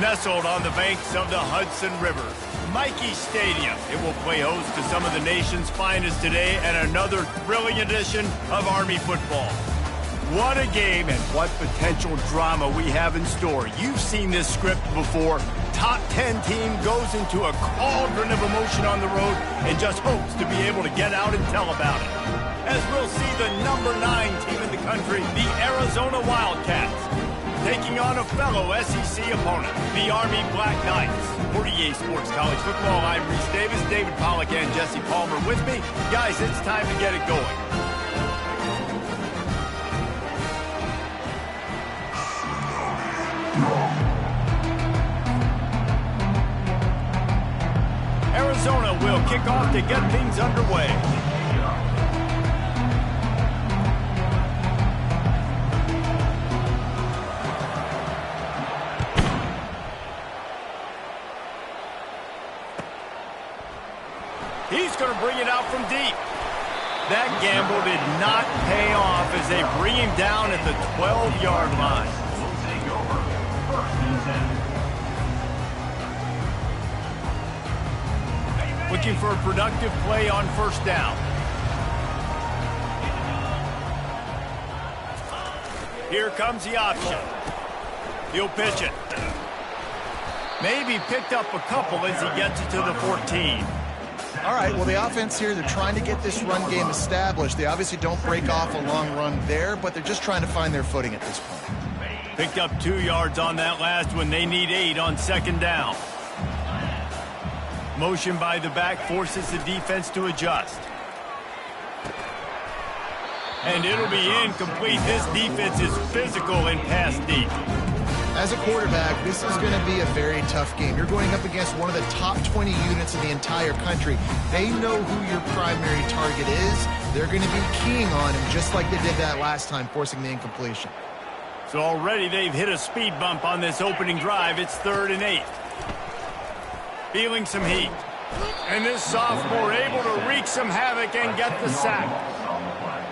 Nestled on the banks of the Hudson River, Michie Stadium. It will play host to some of the nation's finest today and another thrilling edition of Army football. What a game and what potential drama we have in store. You've seen this script before. Top 10 team goes into a cauldron of emotion on the road and just hopes to be able to get out and tell about it. As we'll see the number 9 team in the country, the Arizona Wildcats, taking on a fellow SEC opponent, the Army Black Knights. For EA Sports College Football, I'm Reese Davis, David Pollack, and Jesse Palmer with me. Guys, it's time to get it going. Arizona will kick off to get things underway. He's going to bring it out from deep. That gamble did not pay off as they bring him down at the 12-yard line. Looking for a productive play on first down. Here comes the option. He'll pitch it. Maybe picked up a couple as he gets it to the 14. All right, well, the offense here, they're trying to get this run game established. They obviously don't break off a long run there, but they're just trying to find their footing at this point. Picked up 2 yards on that last one. They need 8 on second down. Motion by the back forces the defense to adjust. And it'll be incomplete. This defense is physical and pass deep. As a quarterback, this is going to be a very tough game. You're going up against one of the top 20 units in the entire country. They know who your primary target is. They're going to be keying on him just like they did that last time, forcing the incompletion. So already they've hit a speed bump on this opening drive. It's 3rd and 8. Feeling some heat. And this sophomore able to wreak some havoc and get the sack.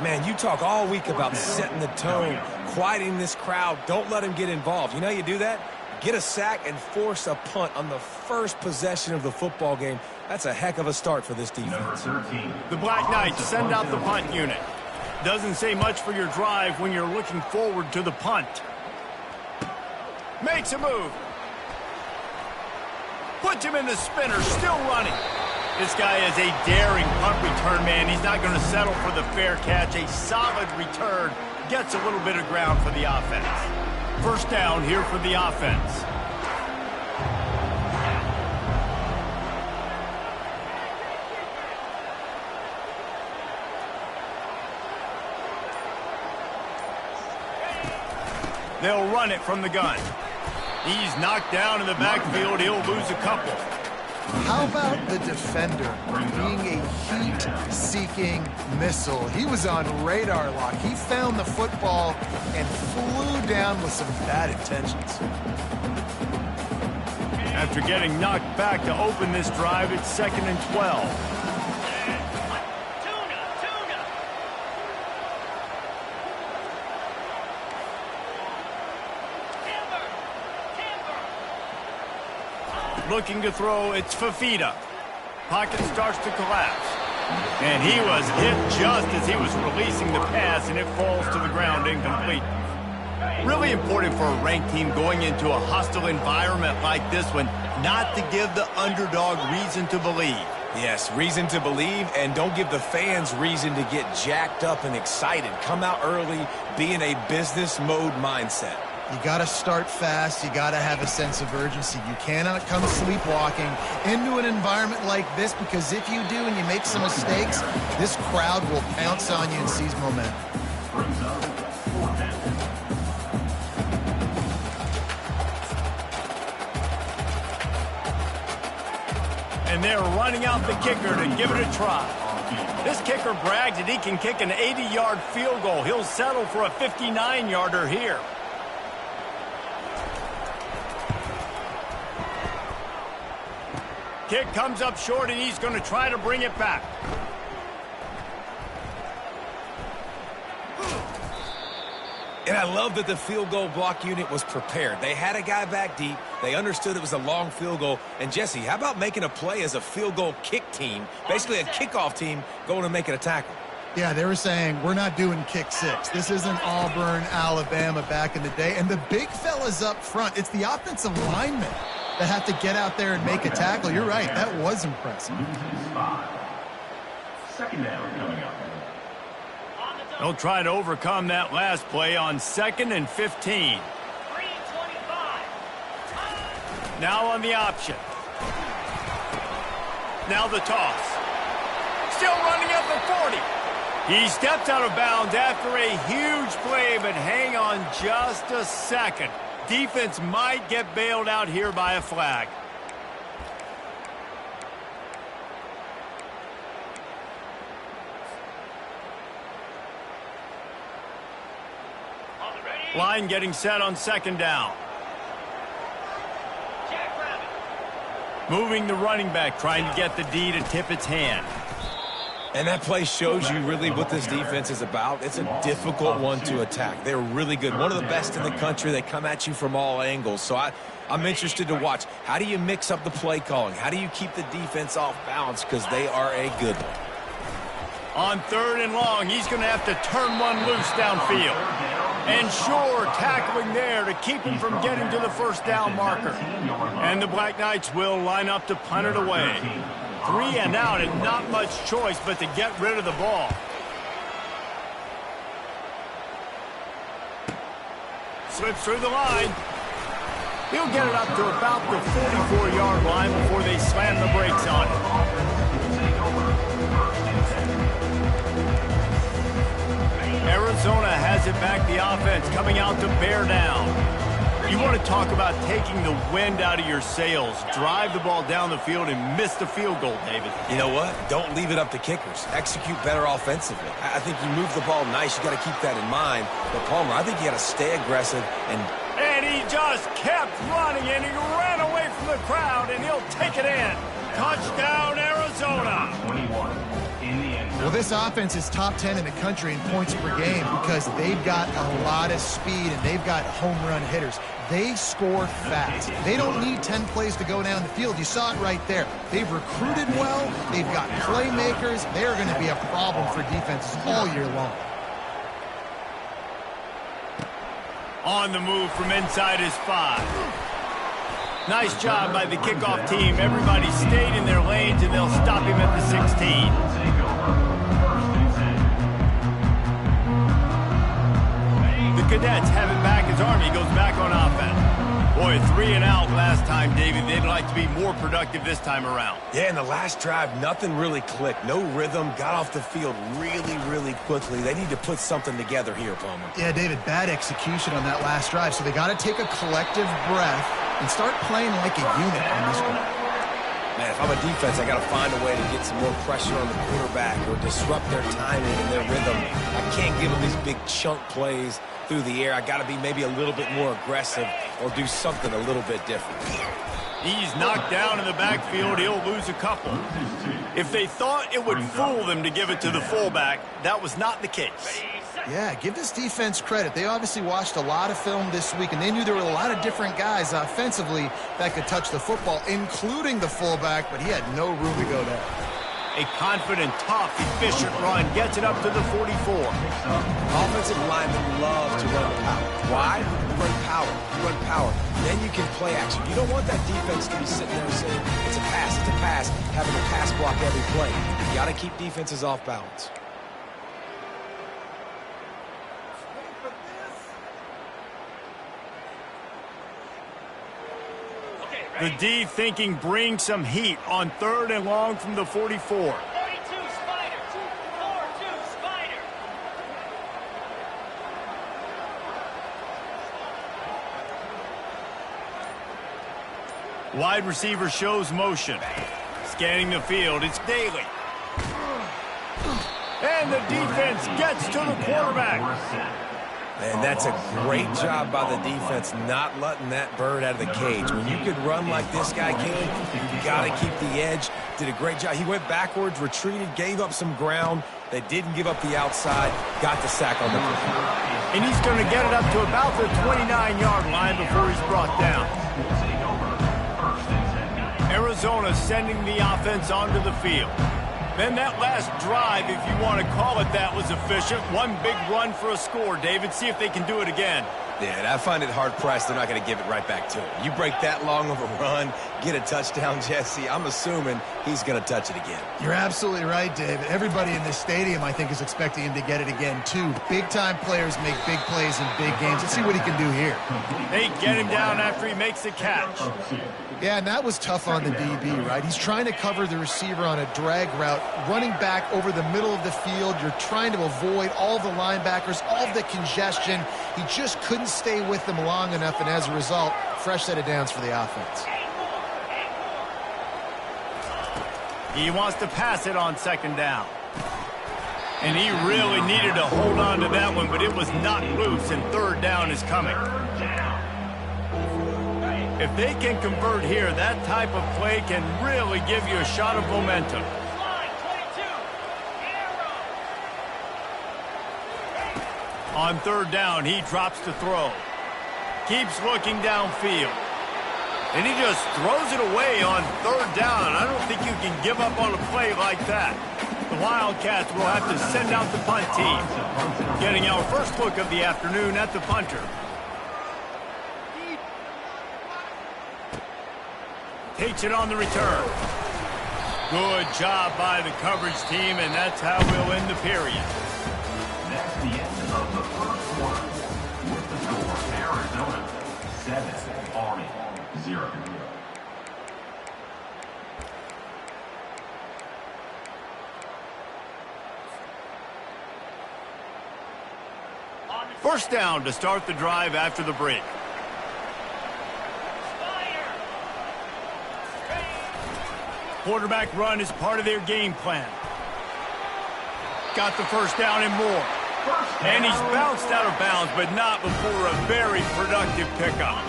Man, you talk all week about setting the tone, quieting this crowd. Don't let him get involved. You know how you do that? Get a sack and force a punt on the first possession of the football game. That's a heck of a start for this defense. The Black Knights send out the punt unit. Doesn't say much for your drive when you're looking forward to the punt. Makes a move. Puts him in the spinner, still running. This guy is a daring punt return man. He's not going to settle for the fair catch. A solid return. Gets a little bit of ground for the offense. First down here for the offense. They'll run it from the gun. He's knocked down in the backfield. He'll lose a couple. How about the defender being a heat-seeking missile? He was on radar lock. He found the football and flew down with some bad intentions. After getting knocked back to open this drive, it's 2nd and 12. Looking to throw, it's Fafita. Pocket starts to collapse. And he was hit just as he was releasing the pass, and it falls to the ground incomplete. Really important for a ranked team going into a hostile environment like this one, not to give the underdog reason to believe. Yes, reason to believe, and don't give the fans reason to get jacked up and excited. Come out early, be in a business mode mindset. You got to start fast. You got to have a sense of urgency. You cannot come sleepwalking into an environment like this, because if you do and you make some mistakes, this crowd will pounce on you and seize momentum. And they're running out the kicker to give it a try. This kicker brags that he can kick an 80-yard field goal. He'll settle for a 59-yarder here. Kick comes up short, and he's going to try to bring it back. And I love that the field goal block unit was prepared. They had a guy back deep. They understood it was a long field goal. And, Jesse, how about making a play as a field goal kick team, basically a kickoff team going and making a tackle? Yeah, they were saying, we're not doing kick six. This isn't Auburn, Alabama back in the day. And the big fellas up front, it's the offensive linemen that have to get out there and make a tackle. You're right, that was impressive. Second down coming up. They'll try to overcome that last play on 2nd and 15. Now on the option. Now the toss. Still running at the 40. He stepped out of bounds after a huge play, but hang on just a second. Defense might get bailed out here by a flag. Line getting set on 2nd down. Moving the running back, trying to get the D to tip its hand. And that play shows you really what this defense is about. It's a difficult one to attack. They're really good. One of the best in the country. They come at you from all angles. So I'm interested to watch. How do you mix up the play calling? How do you keep the defense off balance? Because they are a good one. On 3rd and long, he's going to have to turn one loose downfield. And sure, tackling there to keep him from getting to the first down marker. And the Black Knights will line up to punt it away. 3 and out and not much choice but to get rid of the ball. Slips through the line. He'll get it up to about the 44-yard line before they slam the brakes on it. Arizona has it back, the offense coming out to bear down. You want to talk about taking the wind out of your sails. Drive the ball down the field and miss the field goal, David. You know what? Don't leave it up to kickers. Execute better offensively. I think you move the ball nice. You got to keep that in mind. But, Palmer, I think you got to stay aggressive and he just kept running, and he ran away from the crowd, and he'll take it in. Touchdown, Arizona. 21 in the end zone. Well, this offense is top 10 in the country in points per game because they've got a lot of speed and they've got home run hitters. They score fast. They don't need 10 plays to go down the field. You saw it right there. They've recruited well. They've got playmakers. They're going to be a problem for defenses all year long. On the move from inside his 5. Nice job by the kickoff team. Everybody stayed in their lanes, and they'll stop him at the 16. The Cadets have it back as Army goes back on offense. Boy, 3 and out last time, David. They'd like to be more productive this time around. Yeah, in the last drive, nothing really clicked. No rhythm. Got off the field really, really quickly. They need to put something together here, Palmer. Yeah, David, bad execution on that last drive. So they got to take a collective breath and start playing like a unit on this one. Man, if I'm a defense, I got to find a way to get some more pressure on the quarterback or disrupt their timing and their rhythm. I can't give them these big chunk plays through the air. I got to be maybe a little bit more aggressive or do something a little bit different. He's knocked down in the backfield. He'll lose a couple. If they thought it would fool them to give it to the fullback, that was not the case. Yeah, give this defense credit. They obviously watched a lot of film this week, and they knew there were a lot of different guys offensively that could touch the football, including the fullback, but he had no room to go there. A confident, tough, efficient run gets it up to the 44. Offensive linemen love to run power. Why? You run power. You run power. Then you can play action. You don't want that defense to be sitting there saying, it's a pass, having a pass block every play. You got to keep defenses off balance. The D thinking bring some heat on 3rd and long from the 44. 42 Spider. 4-2 Spider. Wide receiver shows motion. Scanning the field, it's Daly. And the defense gets to the quarterback. Man, that's a great job by the defense not letting that bird out of the cage. When you could run like this guy can, you got to keep the edge. Did a great job. He went backwards, retreated, gave up some ground. They didn't give up the outside, got the sack on the play. And he's going to get it up to about the 29-yard line before he's brought down. Arizona sending the offense onto the field. Then that last drive, if you want to call it that, was efficient. One big run for a score, David. See if they can do it again. Yeah, and I find it hard-pressed they're not going to give it right back to him. You break that long of a run, get a touchdown, Jesse, I'm assuming he's going to touch it again. You're absolutely right, David. Everybody in this stadium, I think, is expecting him to get it again, too. Big-time players make big plays in big games. Let's see what he can do here. They get him down after he makes the catch. Yeah, and that was tough on the DB, right? He's trying to cover the receiver on a drag route, running back over the middle of the field. You're trying to avoid all the linebackers, all the congestion. He just couldn't stay with them long enough, and as a result, fresh set of downs for the offense. He wants to pass it on second down. And he really needed to hold on to that one, but it was knocked loose, and third down is coming. If they can convert here, that type of play can really give you a shot of momentum. On third down, he drops to throw. Keeps looking downfield. And he just throws it away on third down. I don't think you can give up on a play like that. The Wildcats will have to send out the punt team. Getting our first look of the afternoon at the punter. Takes it on the return. Good job by the coverage team, and that's how we'll end the period. That's the end of the first quarter. With the score, Arizona 7, Army 0. First down to start the drive after the break. Quarterback run is part of their game plan. Got the first down and more. And he's bounced out of bounds, but not before a very productive pickup.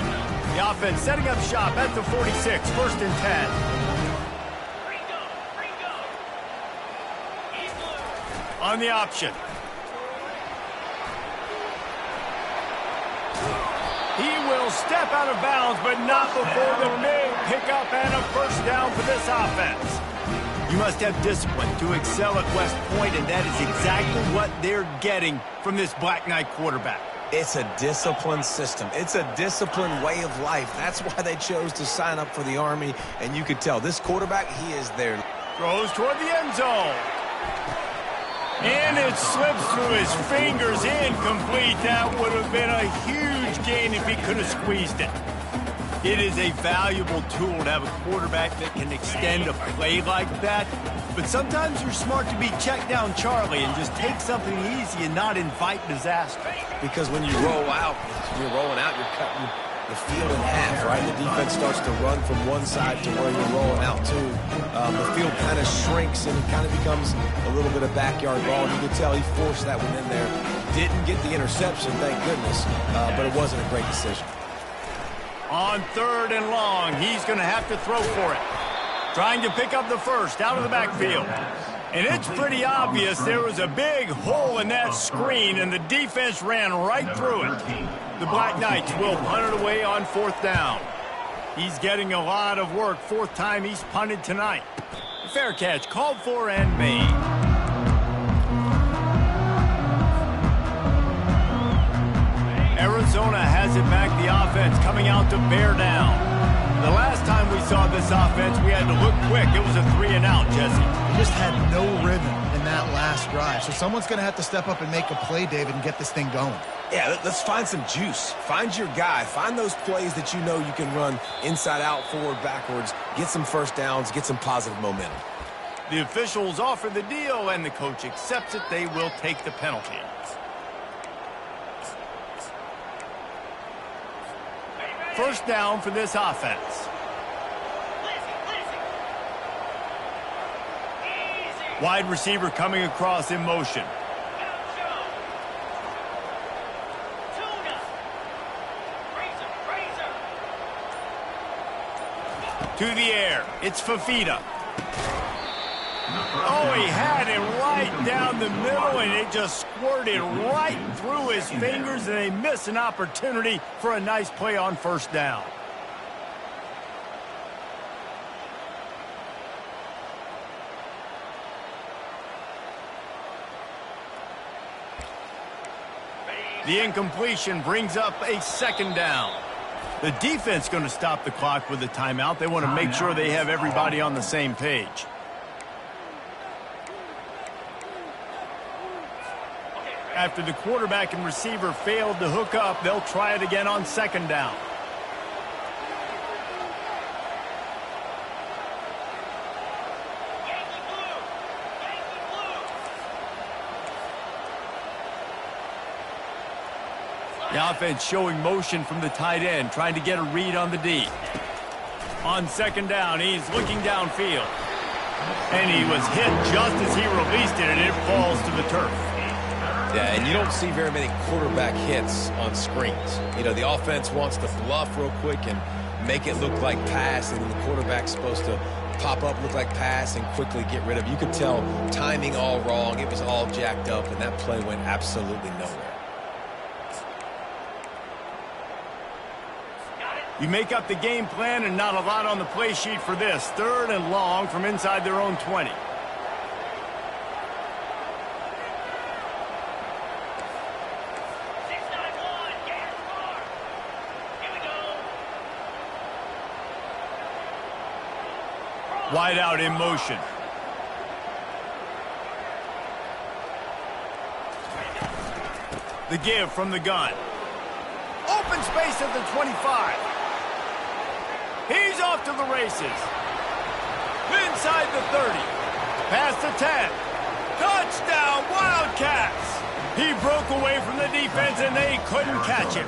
The offense setting up shop at the 46, first and 10. On the option. He will step out of bounds, but not before the big pickup and a first down for this offense. You must have discipline to excel at West Point, and that is exactly what they're getting from this Black Knight quarterback. It's a disciplined system. It's a disciplined way of life. That's why they chose to sign up for the Army, and you could tell this quarterback, he is there. Throws toward the end zone. And it slips through his fingers, incomplete. That would have been a huge gain if he could have squeezed it. It is a valuable tool to have a quarterback that can extend a play like that. But sometimes you're smart to be check down Charlie and just take something easy and not invite disaster. Because when you roll out, you're cutting the field in half, right? The defense starts to run from one side to where you're rolling out to. The field kind of shrinks and it kind of becomes a little bit of backyard ball. You can tell he forced that one in there. Didn't get the interception, thank goodness, but it wasn't a great decision. On third and long, he's going to have to throw for it. Trying to pick up the first out of the backfield. And it's pretty obvious there was a big hole in that screen, and the defense ran right through it. The Black Knights will punt it away on fourth down. He's getting a lot of work. Fourth time he's punted tonight. Fair catch called for and made. Arizona has it back, the offense coming out to bear down. The last time we saw this offense, we had to look quick. It was a 3-and-out, Jesse. He just had no rhythm in that last drive. So someone's going to have to step up and make a play, David, and get this thing going. Yeah, let's find some juice. Find your guy. Find those plays that you know you can run inside out, forward, backwards. Get some first downs. Get some positive momentum. The officials offer the deal, and the coach accepts it. They will take the penalty. First down for this offense. Wide receiver coming across in motion. To the air. It's Fafita. Oh, he had it right down the middle, and it just squirted right through his fingers, and they miss an opportunity for a nice play on first down. The incompletion brings up a second down. The defense going to stop the clock with a timeout. They want to make sure they have everybody on the same page. After the quarterback and receiver failed to hook up, they'll try it again on second down. Yankee blue! Yankee blue! The offense showing motion from the tight end, trying to get a read on the D. On second down, he's looking downfield. And he was hit just as he released it, and it falls to the turf. Yeah, and you don't see very many quarterback hits on screens. You know, the offense wants to bluff real quick and make it look like pass, and then the quarterback's supposed to pop up, look like pass, and quickly get rid of it. You could tell timing all wrong. It was all jacked up, and that play went absolutely nowhere. You make up the game plan and not a lot on the play sheet for this. Third and long from inside their own 20. Wide out in motion. The give from the gun. Open space at the 25. He's off to the races. Inside the 30. Past the 10. Touchdown, Wildcats! He broke away from the defense and they couldn't catch him.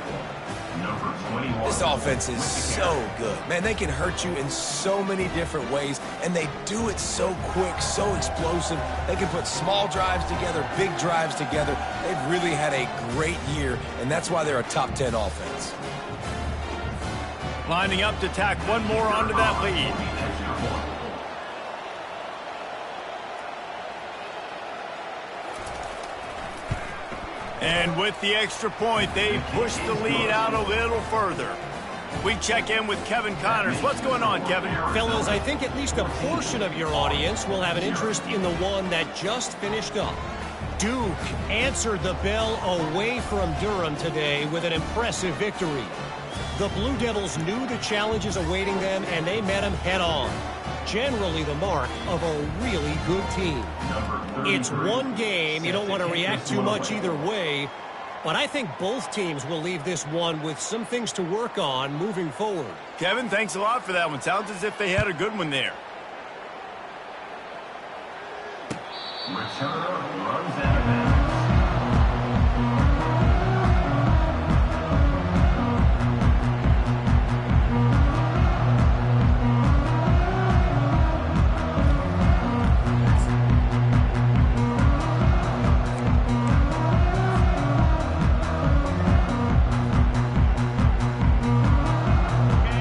This offense is so good. Man, they can hurt you in so many different ways, and they do it so quick, so explosive. They can put small drives together, big drives together. They've really had a great year, and that's why they're a top 10 offense. Lining up to tack one more onto that lead. And with the extra point, they push the lead out a little further. We check in with Kevin Connors. What's going on, Kevin? Fellas, I think at least a portion of your audience will have an interest in the one that just finished up. Duke answered the bell away from Durham today with an impressive victory. The Blue Devils knew the challenges awaiting them, and they met them head-on. Generally the mark of a really good team. It's one game. You don't want to react too much either way, but I think both teams will leave this one with some things to work on moving forward. Kevin, thanks a lot for that one. Sounds as if they had a good one there. Returner runs out of bounds.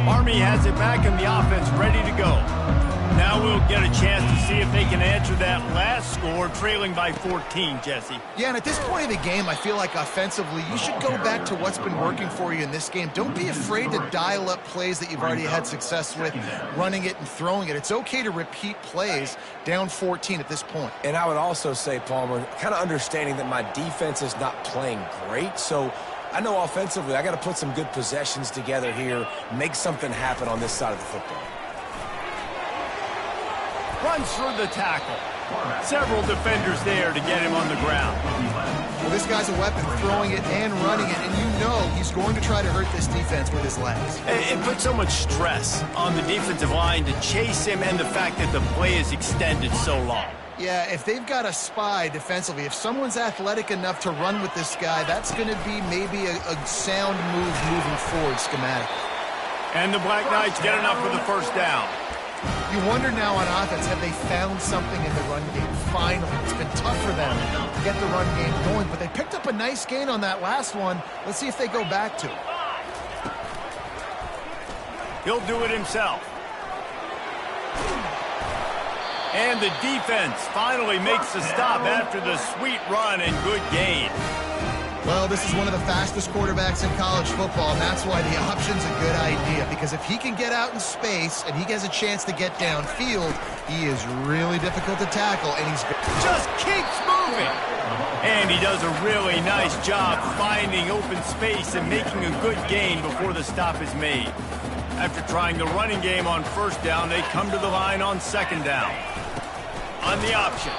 Army has it back and the offense ready to go. Now we'll get a chance to see if they can answer that last score, trailing by 14, Jesse. Yeah, and at this point of the game, I feel like offensively, you should go back to what's been working for you in this game. Don't be afraid to dial up plays that you've already had success with, running it and throwing it. It's okay to repeat plays down 14 at this point. And I would also say, Palmer, kind of understanding that my defense is not playing great, so I know offensively I got to put some good possessions together here, make something happen on this side of the football. Runs through the tackle. Several defenders there to get him on the ground. Well, this guy's a weapon, throwing it and running it, and you know he's going to try to hurt this defense with his legs. It puts so much stress on the defensive line to chase him, and the fact that the play is extended so long. Yeah, if they've got a spy defensively, if someone's athletic enough to run with this guy, that's going to be maybe a sound move moving forward schematically. And the Black Knights get enough for the first down. You wonder now on offense, have they found something in the run game? Finally, it's been tough for them to get the run game going, but they picked up a nice gain on that last one. Let's see if they go back to it. He'll do it himself. And the defense finally makes the stop after the sweet run and good gain. Well, this is one of the fastest quarterbacks in college football, and that's why the option's a good idea, because if he can get out in space and he has a chance to get downfield, he is really difficult to tackle, and he's just keeps moving. And he does a really nice job finding open space and making a good gain before the stop is made. After trying the running game on first down, they come to the line on second down. On the option.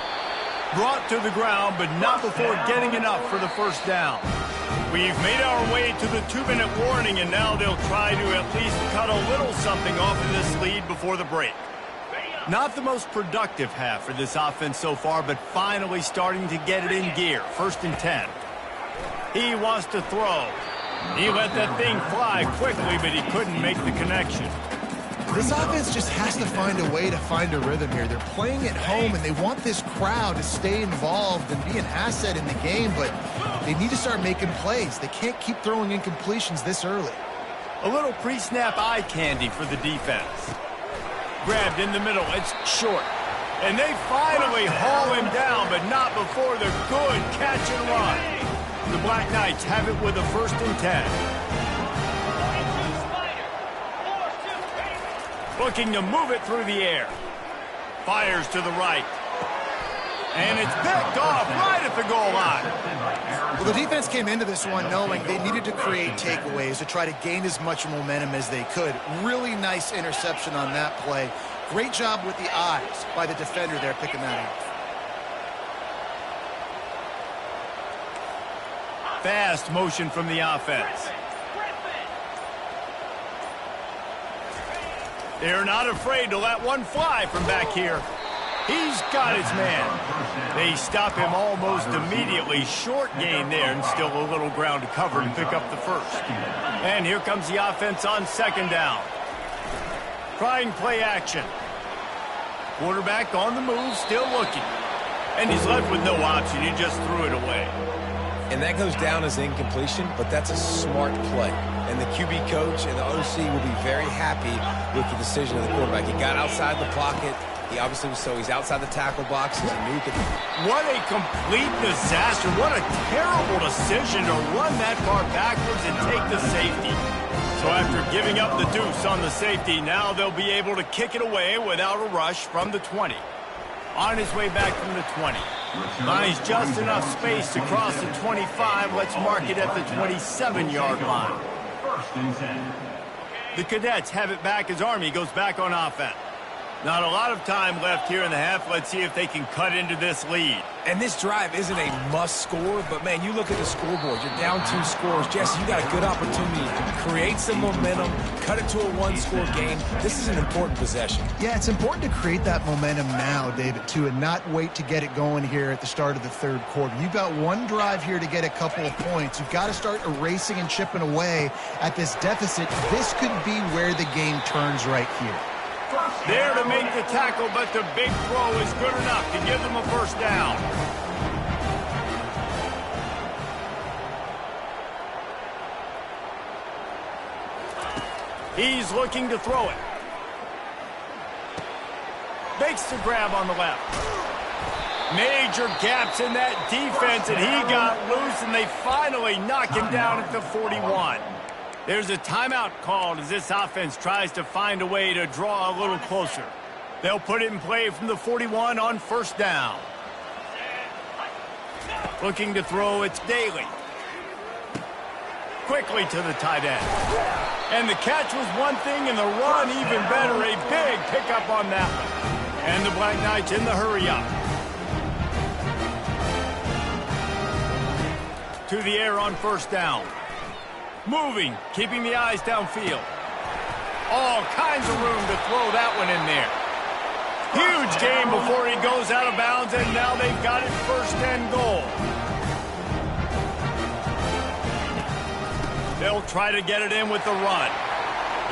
Brought to the ground, but not before getting enough for the first down. We've made our way to the 2-minute warning, and now they'll try to at least cut a little something off of this lead before the break. Not the most productive half for this offense so far, but finally starting to get it in gear. 1st and 10. He wants to throw. He let that thing fly quickly, but he couldn't make the connection. This offense just has to find a way to find a rhythm here. They're playing at home, and they want this crowd to stay involved and be an asset in the game, but they need to start making plays. They can't keep throwing incompletions this early. A little pre-snap eye candy for the defense. Grabbed in the middle. It's short. And they finally haul him down, but not before the good catch and run. The Black Knights have it with a 1st and 10. Looking to move it through the air. Fires to the right. And it's picked off right at the goal line. Well, the defense came into this one knowing they needed to create takeaways to try to gain as much momentum as they could. Really nice interception on that play. Great job with the eyes by the defender there picking that up. Fast motion from the offense. They're not afraid to let one fly from back here. He's got his man. They stop him almost immediately. Short gain there, and still a little ground to cover and pick up the first. And here comes the offense on second down. Trying play action. Quarterback on the move, still looking. And he's left with no option. He just threw it away. And that goes down as incompletion, but that's a smart play. And the QB coach and the OC will be very happy with the decision of the quarterback. He got outside the pocket. He obviously he's outside the tackle box. He's a new. What a complete disaster. What a terrible decision to run that far backwards and take the safety. So after giving up the deuce on the safety, now they'll be able to kick it away without a rush from the 20. On his way back from the 20. Finds just enough space to cross the 25. Let's mark it at the 27-yard line. 1st and 10. The Cadets have it back as Army goes back on offense. Not a lot of time left here in the half. Let's see if they can cut into this lead. And this drive isn't a must score, but, man, you look at the scoreboard. You're down 2 scores. Jesse, you got a good opportunity to create some momentum, cut it to a 1-score game. This is an important possession. Yeah, it's important to create that momentum now, David, too, and not wait to get it going here at the start of the 3rd quarter. You've got one drive here to get a couple of points. You've got to start erasing and chipping away at this deficit. This could be where the game turns right here. There to make the tackle, but the big throw is good enough to give them a 1st down. He's looking to throw it. Makes the grab on the left. Major gaps in that defense, and he got loose, and they finally knock him down at the 41. There's a timeout called as this offense tries to find a way to draw a little closer. They'll put it in play from the 41 on 1st down. Looking to throw, it's Daly. Quickly to the tight end. And the catch was one thing, and the run even better. A big pickup on that one. And the Black Knights in the hurry-up. To the air on 1st down. Moving, keeping the eyes downfield. All kinds of room to throw that one in there. Huge gain before he goes out of bounds, and now they've got it 1st and goal. They'll try to get it in with the run.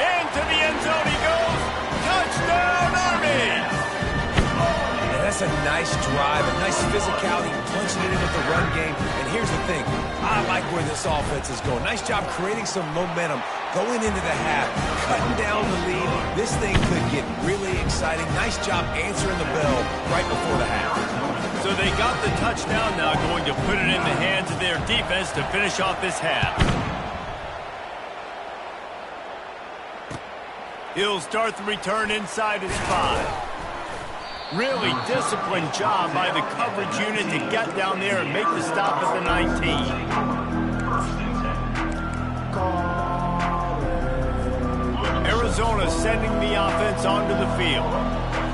Into the end zone he goes. Touchdown, Army! that's a nice drive, a nice physicality, punching it in with the run game. And here's the thing, I like where this offense is going. Nice job creating some momentum going into the half, cutting down the lead. This thing could get really exciting. Nice job answering the bell right before the half. So they got the touchdown, now going to put it in the hands of their defense to finish off this half. He'll start the return inside his 5. Really disciplined job by the coverage unit to get down there and make the stop at the 19. Arizona sending the offense onto the field.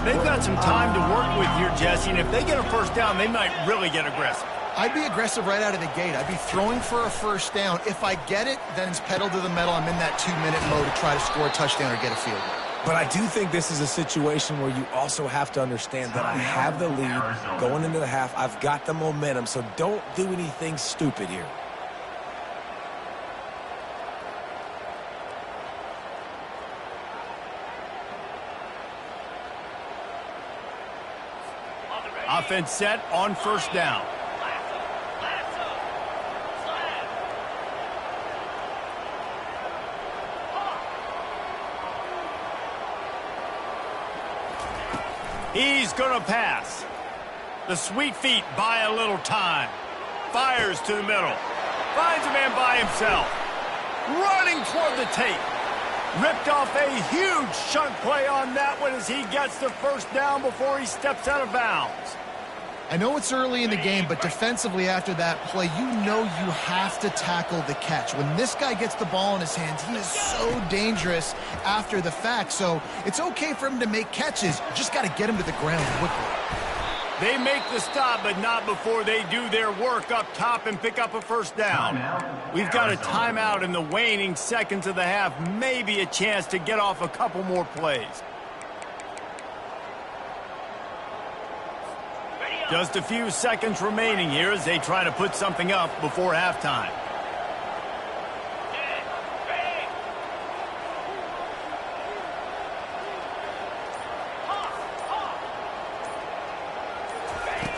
They've got some time to work with here, Jesse, and if they get a first down, they might really get aggressive. I'd be aggressive right out of the gate. I'd be throwing for a first down. If I get it, then it's pedal to the metal. I'm in that 2-minute mode to try to score a touchdown or get a field goal. But I do think this is a situation where you also have to understand that I have the lead going into the half. I've got the momentum, so don't do anything stupid here. Offense set on first down. He's going to pass. The sweet feet buy a little time. Fires to the middle. Finds a man by himself. Running toward the tape. Ripped off a huge chunk play on that one as he gets the first down before he steps out of bounds. I know it's early in the game, but defensively after that play, you know you have to tackle the catch. When this guy gets the ball in his hands, he is so dangerous after the fact. So it's okay for him to make catches. You just got to get him to the ground quickly. They make the stop, but not before they do their work up top and pick up a first down. We've got a timeout in the waning seconds of the half. Maybe a chance to get off a couple more plays. Just a few seconds remaining here as they try to put something up before halftime.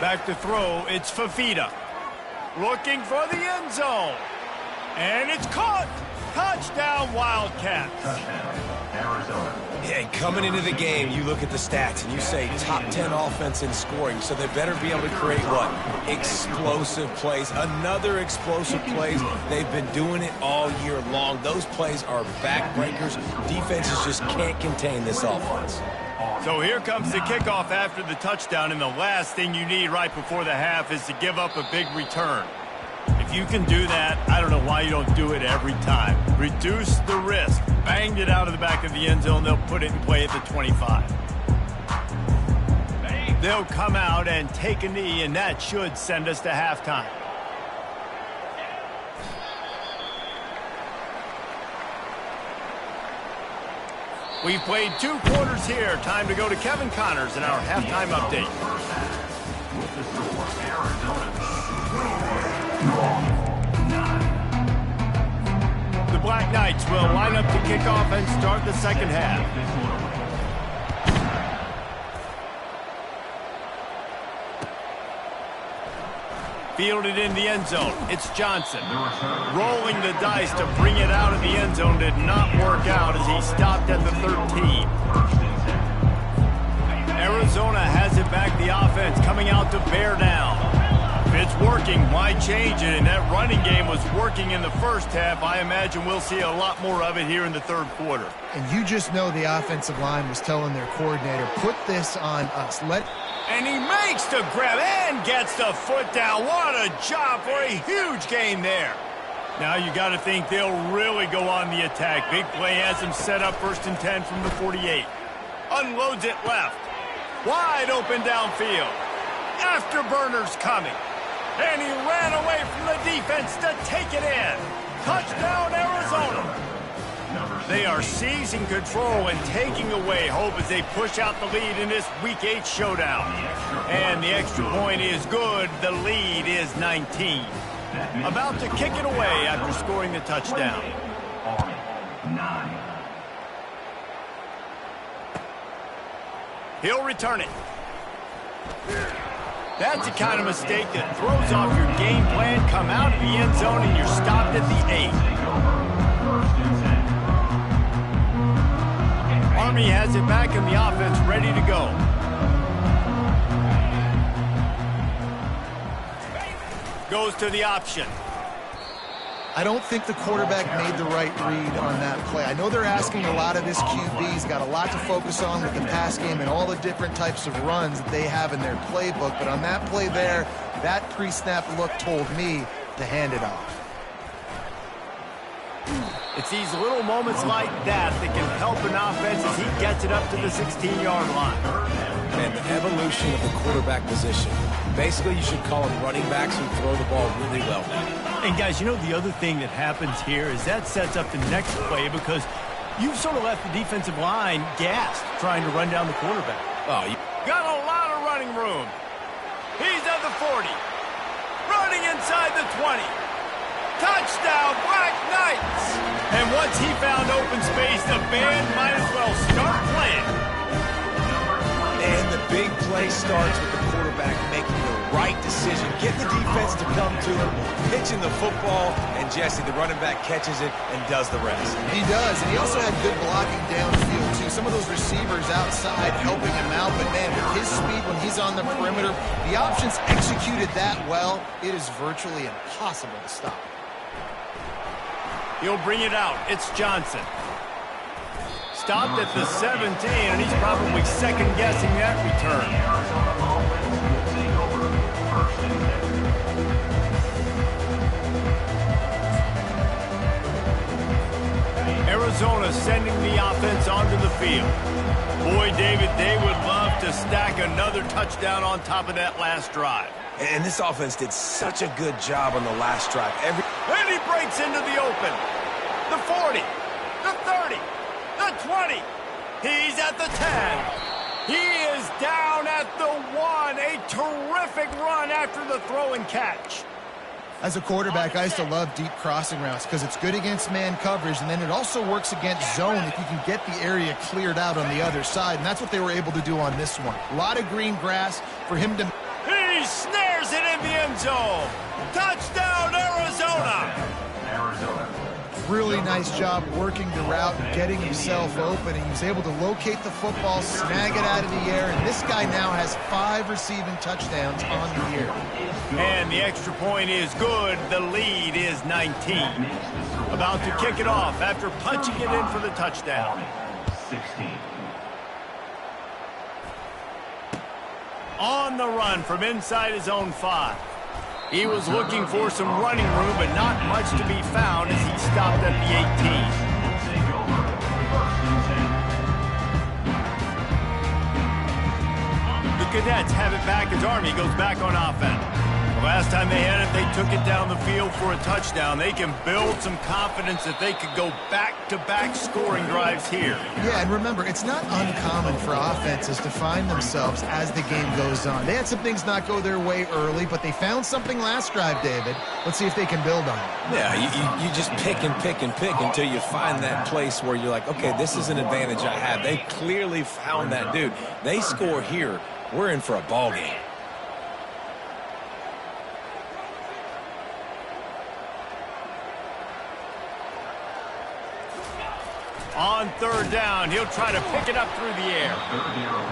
Back to throw, it's Fafita. Looking for the end zone. And it's caught. Touchdown, Wildcats. Touchdown, Arizona. Yeah, coming into the game, you look at the stats and you say top 10 offense in scoring, so they better be able to create what? Explosive plays. Another explosive plays. They've been doing it all year long. Those plays are backbreakers. Defenses just can't contain this offense. So here comes the kickoff after the touchdown, and the last thing you need right before the half is to give up a big return. If you can do that, I don't know why you don't do it every time. Reduce the risk. Banged it out of the back of the end zone. They'll put it in play at the 25. They'll come out and take a knee, and that should send us to halftime. We've played 2 quarters here. Time to go to Kevin Connors in our halftime update. With the score, Arizona 9. The Black Knights will line up to kick off and start the second half. Fielded in the end zone. It's Johnson. Rolling the dice to bring it out of the end zone did not work out as he stopped at the 13. Arizona has it back. The offense coming out to bear down. If it's working, why change it? And that running game was working in the first half. I imagine we'll see a lot more of it here in the third quarter. And you just know the offensive line was telling their coordinator, put this on us. And he makes the grab and gets the foot down. What a job for a huge gain there. Now you got to think they'll really go on the attack. Big play has them set up 1st and 10 from the 48. Unloads it left. Wide open downfield. Afterburners coming. And he ran away from the defense to take it in. Touchdown, Arizona. They are seizing control and taking away hope as they push out the lead in this Week 8 showdown. And the extra point is good. The lead is 19. About to kick it away after scoring the touchdown. 9. He'll return it. That's the kind of mistake that throws off your game plan. Come out of the end zone and you're stopped at the 8. Army has it back and the offense ready to go. Goes to the option. I don't think the quarterback made the right read on that play. I know they're asking a lot of this QB. He's got a lot to focus on with the pass game and all the different types of runs that they have in their playbook. But on that play there, that pre-snap look told me to hand it off. It's these little moments like that that can help an offense as he gets it up to the 16-yard line. And the evolution of the quarterback position. Basically, you should call them running backs who throw the ball really well now. And guys, you know the other thing that happens here is that sets up the next play because you've sort of left the defensive line gassed trying to run down the quarterback. Oh, you Got a lot of running room. He's at the 40. Running inside the 20. Touchdown, Black Knights! And once he found open space, the band might as well start playing. And the big play starts with the quarterback making the right decision, getting the defense to come to him, pitching the football, and Jesse, the running back, catches it and does the rest. He does, and he also had good blocking downfield, too. Some of those receivers outside helping him out, but, man, with his speed when he's on the perimeter, the options executed that well, it is virtually impossible to stop. He'll bring it out. It's Johnson. Stopped at the 17, and he's probably second-guessing that return. Arizona sending the offense onto the field. Boy, David, they would love to stack another touchdown on top of that last drive. And this offense did such a good job on the last drive. And he breaks into the open. The 40, the 30, the 20. He's at the 10. He is down at the 1. A terrific run after the throw and catch. As a quarterback, I used to love deep crossing routes because it's good against man coverage, and then it also works against zone if you can get the area cleared out on the other side, and that's what they were able to do on this one. A lot of green grass for him to... He snares it in the end zone. Touchdown, Arizona. Really nice job working the route and getting himself open, and he was able to locate the football, snag it out of the air, and this guy now has 5 receiving touchdowns on the year. And the extra point is good. The lead is 19. About to kick it off after punching it in for the touchdown. 16. On the run from inside his own 5. He was looking for some running room, but not much to be found as he stopped at the 18. The Cadets have it back as Army goes back on offense. The last time they had it, they took it down the field for a touchdown. They can build some confidence that they could go back-to-back scoring drives here. Yeah, and remember, it's not uncommon for offenses to find themselves as the game goes on. They had some things not go their way early, but they found something last drive, David. Let's see if they can build on it. Yeah, you just pick and pick and pick until you find that place where you're like, okay, this is an advantage I have. They clearly found that dude. They score here. We're in for a ball game. On third down, he'll try to pick it up through the air.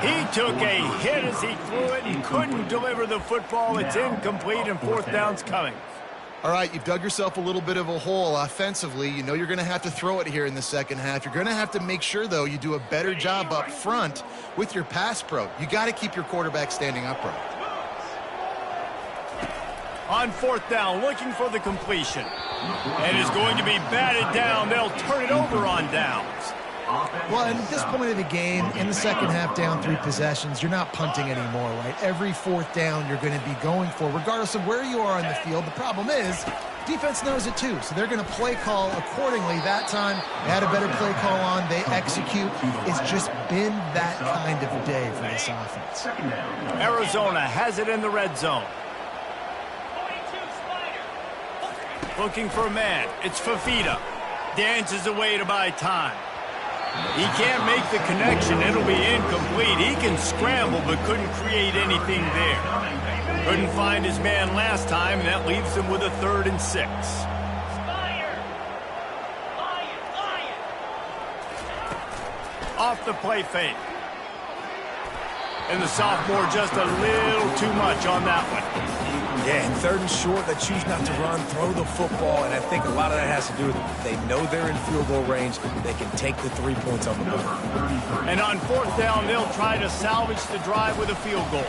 He took a hit as he threw it and couldn't deliver the football. It's incomplete, and fourth down's coming. All right, you've dug yourself a little bit of a hole offensively. You know you're going to have to throw it here in the second half. You're going to have to make sure, though, you do a better job up front with your pass pro. You got to keep your quarterback standing upright. On fourth down, looking for the completion. And is going to be batted down. They'll turn it over on downs. Well, and at this point of the game, in the second half, down 3 possessions, you're not punting anymore, right? Every fourth down you're going to be going for, regardless of where you are on the field. The problem is, defense knows it too, so they're going to play call accordingly. That time, they had a better play call on. They execute. It's just been that kind of day for this offense. Arizona has it in the red zone. Looking for a man. It's Fafita. Dances away to buy time. He can't make the connection. It'll be incomplete. He can scramble, but couldn't create anything there. Couldn't find his man last time, and that leaves him with a 3rd and 6. Off the play fake. And the sophomore just a little too much on that one. Yeah, and 3rd and short, they choose not to run, throw the football, and I think a lot of that has to do with they know they're in field goal range. They can take the 3 points on the board. And on 4th down, they'll try to salvage the drive with a field goal.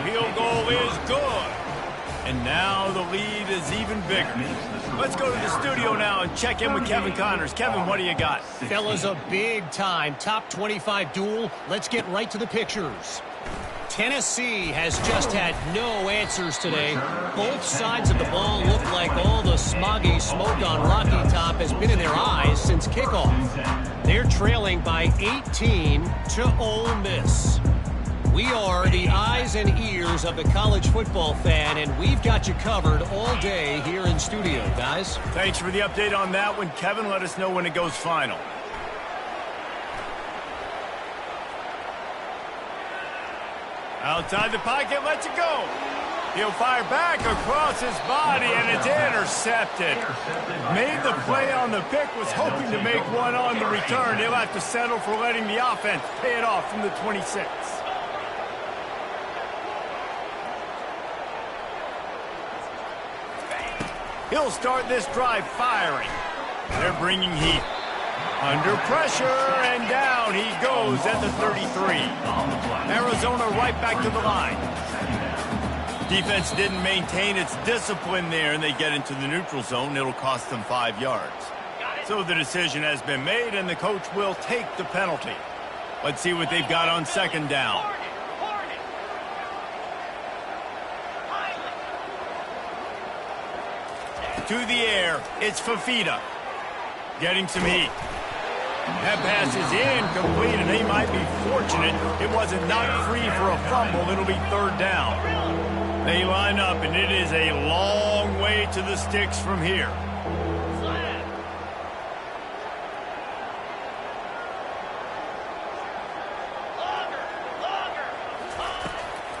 Field goal is good. And now the lead is even bigger. Let's go to the studio now and check in with Kevin Connors. Kevin, what do you got? Fellas, a big-time top 25 duel. Let's get right to the pictures. Tennessee has just had no answers today. Both sides of the ball look like all the smoggy smoke on Rocky Top has been in their eyes since kickoff. They're trailing by 18 to Ole Miss. We are the eyes and ears of the college football fan, and we've got you covered all day here in studio, guys. Thanks for the update on that one, Kevin. Let us know when it goes final. Outside the pocket, lets it go. He'll fire back across his body, and it's intercepted. Made the play on the pick, was hoping to make one on the return. He'll have to settle for letting the offense pay it off from the 26. He'll start this drive firing. They're bringing heat. Under pressure, and down he goes at the 33. Arizona right back to the line. Defense didn't maintain its discipline there, and they get into the neutral zone. It'll cost them 5 yards. So the decision has been made, and the coach will take the penalty. Let's see what they've got on 2nd down. To the air, it's Fafita. Getting some heat. That pass is incomplete, and they might be fortunate it wasn't knocked free for a fumble. It'll be 3rd down. They line up, and it is a long way to the sticks from here.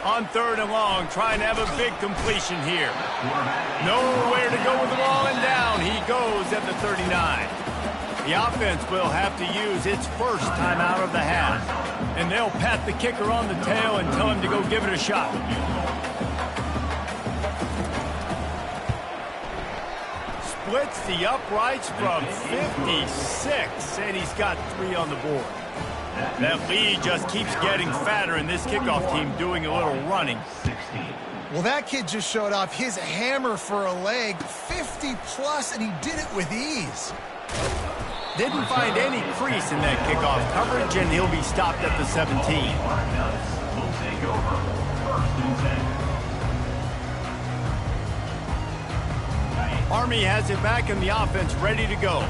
On 3rd and long, trying to have a big completion here. Nowhere to go with the ball, and down he goes at the 39. The offense will have to use its first time out of the half. And they'll pat the kicker on the tail and tell him to go give it a shot. Splits the uprights from 56, and he's got 3 on the board. That lead just keeps getting fatter, and this kickoff team doing a little running. Well, that kid just showed off his hammer for a leg, 50-plus, and he did it with ease. Didn't find any crease in that kickoff coverage, and he'll be stopped at the 17. Army has it back, and the offense ready to go.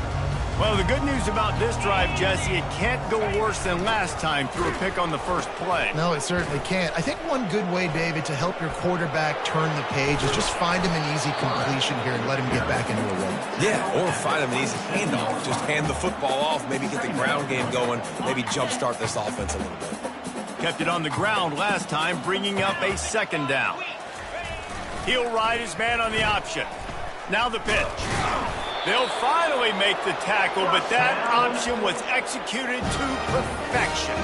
Well, the good news about this drive, Jesse, it can't go worse than last time through a pick on the first play. No, it certainly can't. I think one good way, David, to help your quarterback turn the page is just find him an easy completion here and let him get back into a rhythm. Yeah, or find him an easy handoff. Just hand the football off, maybe get the ground game going, maybe jumpstart this offense a little bit. Kept it on the ground last time, bringing up a 2nd down. He'll ride his man on the option. Now the pitch. They'll finally make the tackle, but that option was executed to perfection.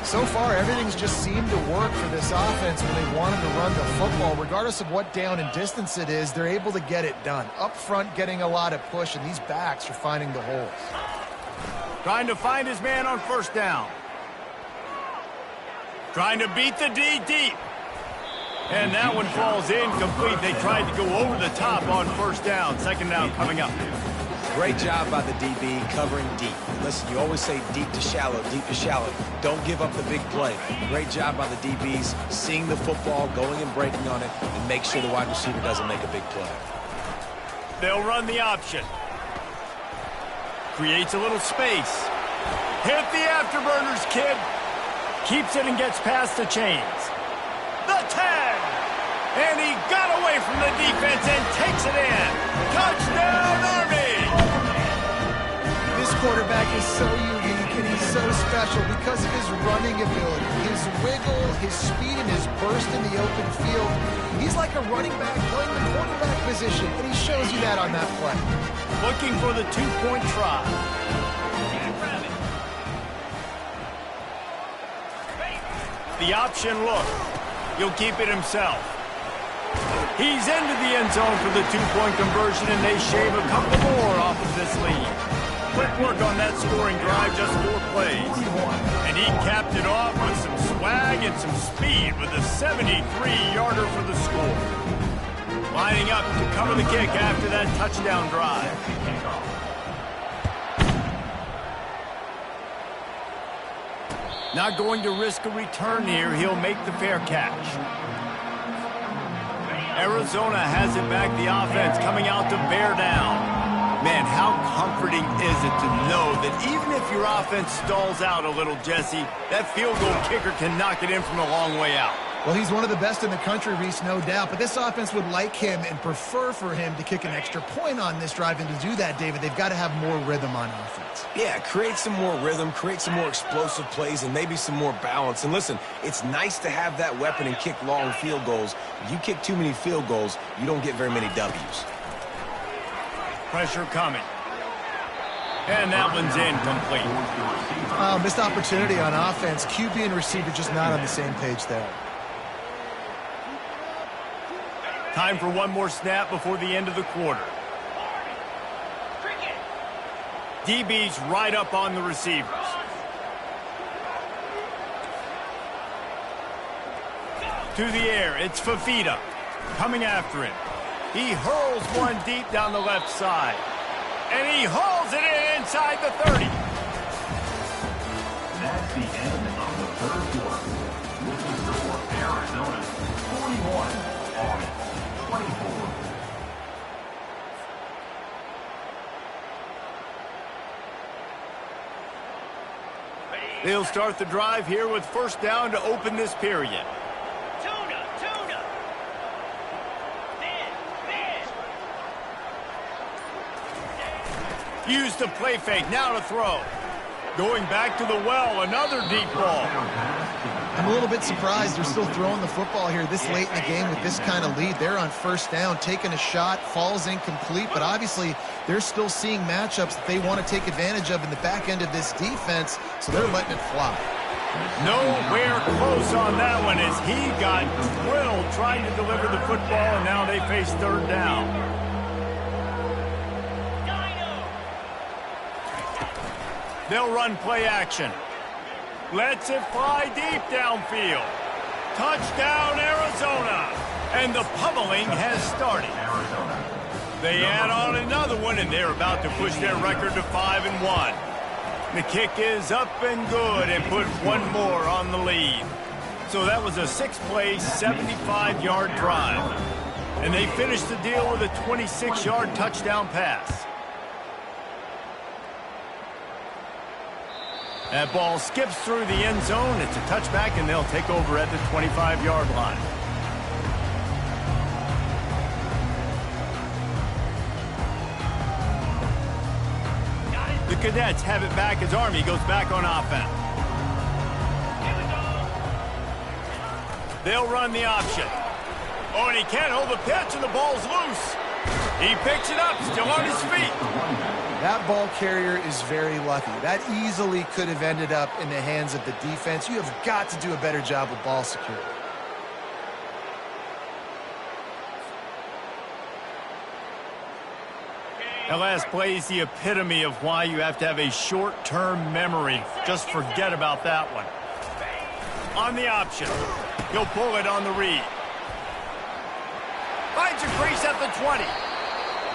So far, everything's just seemed to work for this offense when they wanted to run the football. Regardless of what down and distance it is, they're able to get it done. Up front, getting a lot of push, and these backs are finding the holes. Trying to find his man on 1st down. Trying to beat the D deep. And that one falls incomplete. They tried to go over the top on 1st down. 2nd down coming up. Great job by the DB covering deep. Listen, you always say deep to shallow, deep to shallow. Don't give up the big play. Great job by the DBs, seeing the football, going and breaking on it, and make sure the wide receiver doesn't make a big play. They'll run the option. Creates a little space. Hit the afterburners, kid. Keeps it and gets past the chains. The 10. And he got away from the defense and takes it in. Touchdown, Army! quarterback is so unique and he's so special because of his running ability, his wiggle, his speed, and his burst in the open field. He's like a running back playing the quarterback position, and he shows you that on that play. Looking for the two-point try. The option look. He'll keep it himself. He's into the end zone for the two-point conversion, and they shave a couple more off of this lead. Quick work on that scoring drive, just 4 plays. And he capped it off with some swag and some speed with a 73-yarder for the score. Lining up to cover the kick after that touchdown drive. Not going to risk a return here. He'll make the fair catch. Arizona has it back, the offense coming out to bear down. Man, how comforting is it to know that even if your offense stalls out a little, Jesse, that field goal kicker can knock it in from a long way out. Well, he's one of the best in the country, Reese, no doubt. But this offense would like him and prefer for him to kick an extra point on this drive. And to do that, David, they've got to have more rhythm on offense. Yeah, create some more rhythm, create some more explosive plays, and maybe some more balance. And listen, it's nice to have that weapon and kick long field goals. If you kick too many field goals, you don't get very many W's. Pressure coming. And that one's incomplete. Missed opportunity on offense. QB and receiver just not on the same page there. Time for one more snap before the end of the quarter. DB's right up on the receivers. To the air, it's Fafita coming after him. He hurls one deep down the left side. And he hauls it in inside the 30. That's the end of the third quarter. With the score, Arizona 41, Army 24. They'll start the drive here with first down to open this period. Use the play fake, now to throw. Going back to the well, another deep ball. I'm a little bit surprised they're still throwing the football here this late in the game with this kind of lead. They're on first down, taking a shot, falls incomplete, but obviously they're still seeing matchups that they want to take advantage of in the back end of this defense, so they're letting it fly. Nowhere close on that one as he got drilled trying to deliver the football, and now they face third down. They'll run play action. Lets it fly deep downfield. Touchdown, Arizona. And the pummeling has started. They add on another one, and they're about to push their record to 5-1. The kick is up and good and put one more on the lead. So that was a 6-play, 75-yard drive. And they finished the deal with a 26-yard touchdown pass. That ball skips through the end zone. It's a touchback, and they'll take over at the 25-yard line. The Cadets have it back as Army goes back on offense. They'll run the option. Oh, and he can't hold the pitch, and the ball's loose. He picks it up, still on his feet. That ball carrier is very lucky. That easily could have ended up in the hands of the defense. You have got to do a better job with ball security. That last play is the epitome of why you have to have a short-term memory. Just forget about that one. On the option. He'll pull it on the read. Finds a crease at the 20.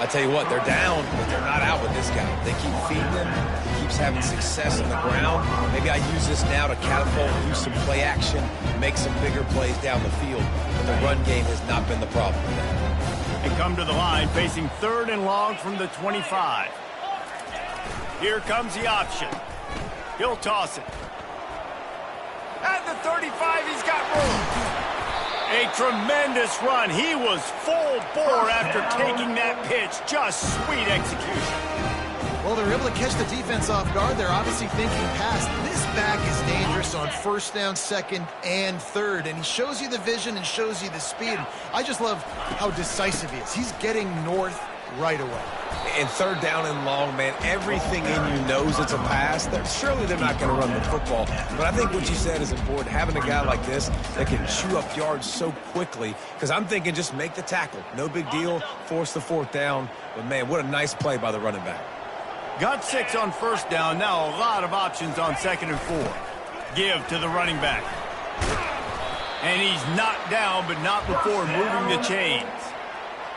I tell you what, they're down, but they're not out with this guy. They keep feeding him. He keeps having success on the ground. Maybe I use this now to catapult, use some play action, make some bigger plays down the field. But the run game has not been the problem with that. And come to the line, facing third and long from the 25. Here comes the option. He'll toss it. At the 35, he's got room. A tremendous run. He was full bore after taking that pitch. Just sweet execution. Well, they're able to catch the defense off guard. They're obviously thinking pass. This back is dangerous on first down, second, and third. And he shows you the vision and shows you the speed. I just love how decisive he is. He's getting north right away. And third down and long, man, everything in you knows it's a pass. Surely they're not going to run the football. But I think what you said is important, having a guy like this that can chew up yards so quickly. Because I'm thinking just make the tackle. No big deal. Force the fourth down. But, man, what a nice play by the running back. Got 6 on first down. Now a lot of options on second and 4. Give to the running back. And he's knocked down, but not before moving the chains.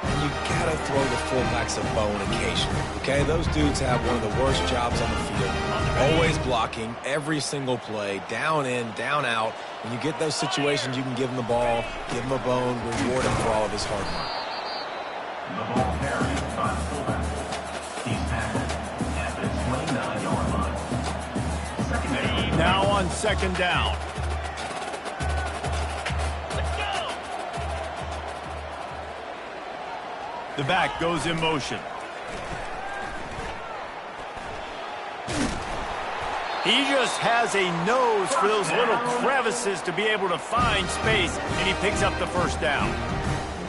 You gotta throw the fullbacks a bone occasionally, okay? Those dudes have one of the worst jobs on the field. Always blocking every single play, down in, down out. When you get those situations, you can give him the ball, give him a bone, reward him for all of his hard work. The ball carried by the fullback. He's tackled at the 29-yard line. Second down. Now on second down. The back goes in motion. He just has a nose for those little crevices to be able to find space, and he picks up the first down.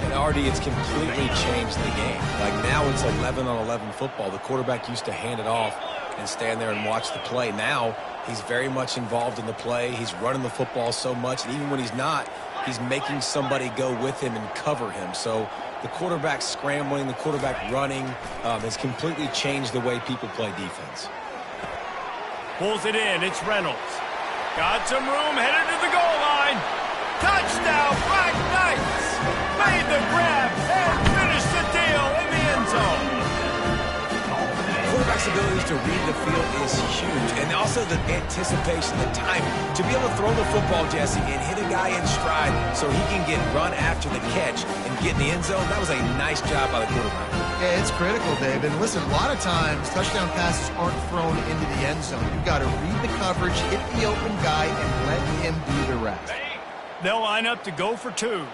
And Artie, it's completely changed the game. Like now it's 11-on-11 football. The quarterback used to hand it off and stand there and watch the play. Now he's very much involved in the play. He's running the football so much, and even when he's not, he's making somebody go with him and cover him. So the quarterback scrambling, the quarterback running has completely changed the way people play defense. Pulls it in. It's Reynolds. Got some room, headed to the goal line. Touchdown, Black Knights! Made the grab and finished the deal in the end zone. Quarterback's ability to read the field is huge, and also the anticipation, the timing. To be able to throw the football, Jesse, and hit a guy in stride so he can get run after the catch and get in the end zone, that was a nice job by the quarterback. Yeah, it's critical, Dave. And listen, a lot of times touchdown passes aren't thrown into the end zone. You've got to read the coverage, hit the open guy, and let him do the rest. They'll line up to go for 2.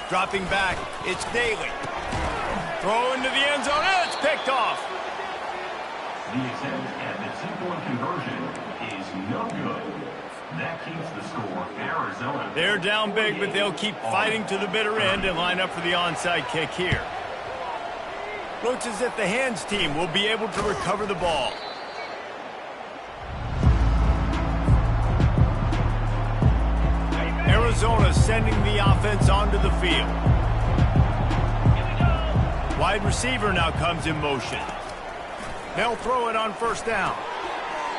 Dropping back, it's Daly. Throw into the end zone, and it's picked off. The attempt at the two-point conversion is no good. That keeps the score Arizona. They're down big, but they'll keep fighting to the bitter end and line up for the onside kick here. Looks as if the hands team will be able to recover the ball. Arizona sending the offense onto the field. Wide receiver now comes in motion. They'll throw it on first down.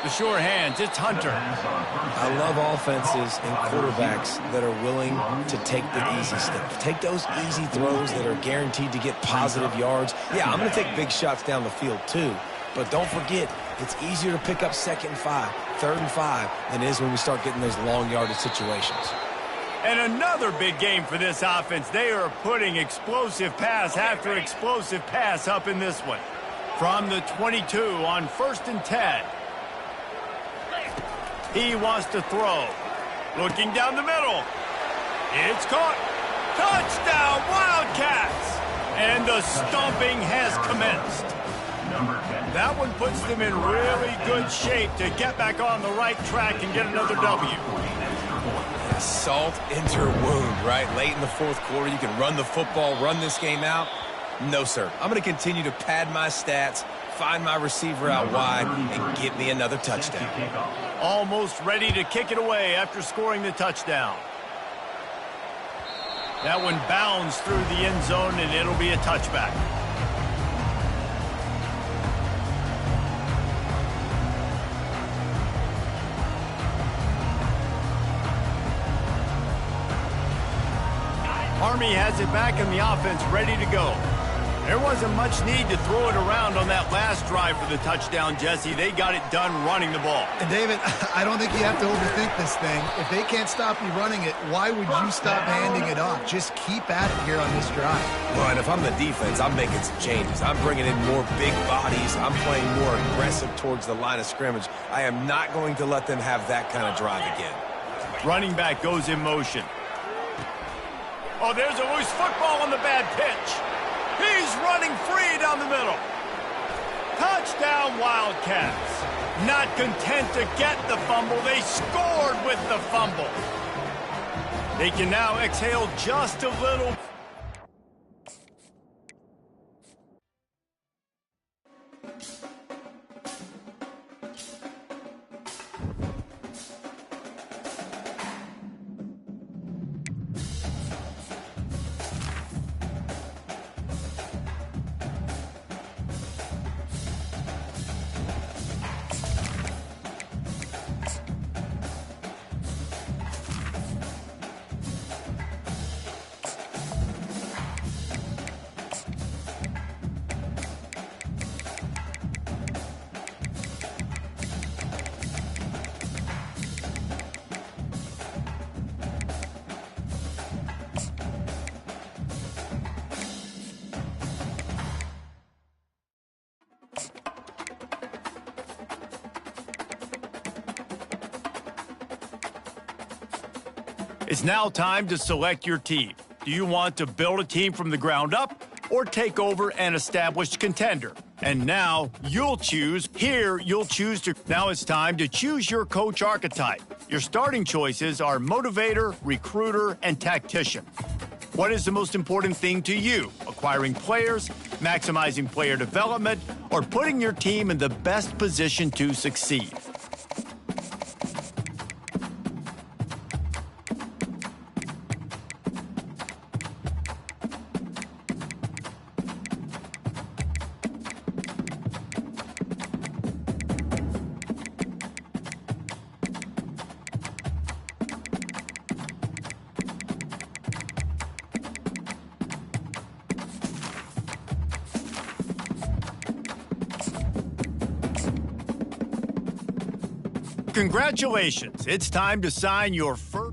The sure hands, it's Hunter. I love offenses and quarterbacks that are willing to take the easy steps. Take those easy throws that are guaranteed to get positive yards. Yeah, I'm going to take big shots down the field too. But don't forget, it's easier to pick up 2nd and 5, 3rd and 5 than it is when we start getting those long yardage situations. And another big game for this offense. They are putting explosive pass after explosive pass up in this one. From the 22 on 1st and 10. He wants to throw. Looking down the middle. It's caught. Touchdown, Wildcats! And the stomping has commenced. That one puts them in really good shape to get back on the right track and get another W. Salt into wound, right? Late in the 4th quarter, you can run the football, run this game out. No, sir. I'm going to continue to pad my stats, find my receiver out wide, and get me another touchdown. Almost ready to kick it away after scoring the touchdown. That one bounds through the end zone, and it'll be a touchback. Army has it back in the offense, ready to go. There wasn't much need to throw it around on that last drive for the touchdown, Jesse. They got it done running the ball. And David, I don't think you have to overthink this thing. If they can't stop you running it, why would you stop handing it off? Just keep at it here on this drive. Well, and if I'm the defense, I'm making some changes. I'm bringing in more big bodies. I'm playing more aggressive towards the line of scrimmage. I am not going to let them have that kind of drive again. Running back goes in motion. Oh, there's a loose football on the bad pitch. He's running free down the middle. Touchdown, Wildcats. Not content to get the fumble, they scored with the fumble. They can now exhale just a little. It's now time to select your team. Do you want to build a team from the ground up or take over an established contender? And now you'll choose. Now it's time to choose your coach archetype. Your starting choices are motivator, recruiter, and tactician. What is the most important thing to you? Acquiring players, maximizing player development, or putting your team in the best position to succeed? Congratulations, it's time to sign your first